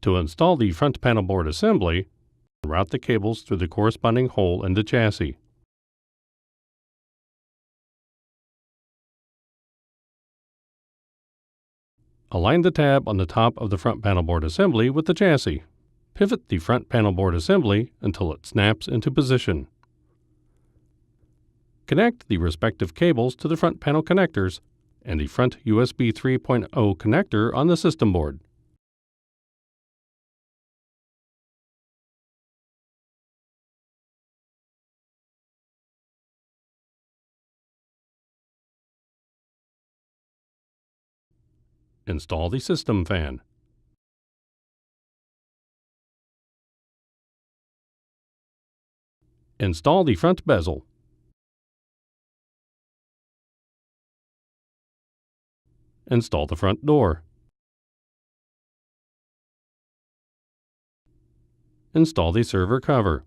To install the front panel board assembly, route the cables through the corresponding hole in the chassis. Align the tab on the top of the front panel board assembly with the chassis. Pivot the front panel board assembly until it snaps into position. Connect the respective cables to the front panel connectors and the front USB 3.0 connector on the system board. Install the system fan. Install the front bezel. Install the front door. Install the server cover.